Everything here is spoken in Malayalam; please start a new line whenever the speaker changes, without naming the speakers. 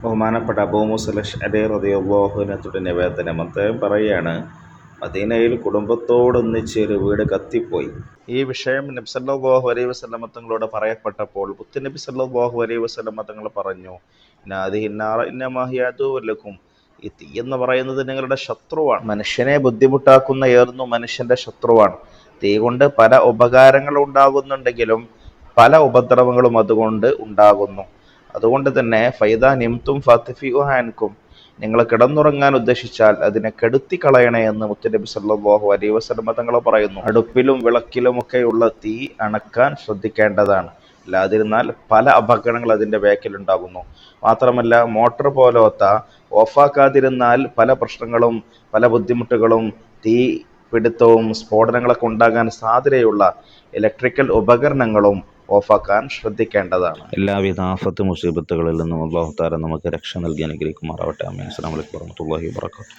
ബഹുമാനപ്പെട്ട അബൂ മൂസ അശ്അരി റളിയല്ലാഹു അൻഹു നിവേദനം. അദ്ദേഹം പറയുകയാണ്, മദീനയിൽ കുടുംബത്തോടൊന്നിച്ച് ഒരു വീട് കത്തിപ്പോയി. ഈ വിഷയം നബി സല്ലല്ലാഹു അലൈഹി വസല്ലമ തങ്ങളോട് പറയപ്പെട്ടപ്പോൾ മുത്തുനബി സല്ലല്ലാഹു അലൈഹി വസല്ലമ തങ്ങൾ പറഞ്ഞു, ലക്കും, ഈ തീ എന്ന് പറയുന്നത് നിങ്ങളുടെ ശത്രുവാണ്. മനുഷ്യനെ ബുദ്ധിമുട്ടാക്കുന്ന ഏറുന്നു മനുഷ്യന്റെ ശത്രുവാണ്. തീ കൊണ്ട് പല ഉപകാരങ്ങളും ഉണ്ടാകുന്നുണ്ടെങ്കിലും പല ഉപദ്രവങ്ങളും അതുകൊണ്ട് ഉണ്ടാകുന്നു. അതുകൊണ്ട് തന്നെ ഫൈദ നിംതും ഫത്ഫിഉ അൻകും, നിങ്ങൾ കിടന്നുറങ്ങാൻ ഉദ്ദേശിച്ചാൽ അതിനെ കെടുത്തി കളയണേ എന്ന് മുത്തുനബി സല്ലല്ലാഹു അലൈഹി വസല്ലമ തങ്ങൾ പറയുന്നു. അടുപ്പിലും വിളക്കിലുമൊക്കെയുള്ള തീ അണക്കാൻ ശ്രദ്ധിക്കേണ്ടതാണ്. അല്ലാതിരുന്നാൽ പല അപകടങ്ങൾ അതിൻ്റെ ബാക്കിലുണ്ടാകുന്നു. മാത്രമല്ല, മോട്ടോർ പോലത്തെ ഓഫാക്കാതിരുന്നാൽ പല പ്രശ്നങ്ങളും പല ബുദ്ധിമുട്ടുകളും തീ പിടുത്തവും സ്ഫോടനങ്ങളൊക്കെ ഉണ്ടാകാൻ സാധ്യതയുള്ള ഇലക്ട്രിക്കൽ ഉപകരണങ്ങളും ഓഫാക്കാൻ ശ്രദ്ധിക്കേണ്ടതാണ്. എല്ലാവിധ ആഫത്ത് മുസീബത്തുകളിൽ നിന്നും അല്ലാഹു തആല നമുക്ക് രക്ഷ നൽകി അനുഗ്രഹിക്കുമാറാവട്ടെ. ആമീൻ. അസ്സലാമു അലൈക്കും വറഹ്മത്തുള്ളാഹി വബറകാതുഹു.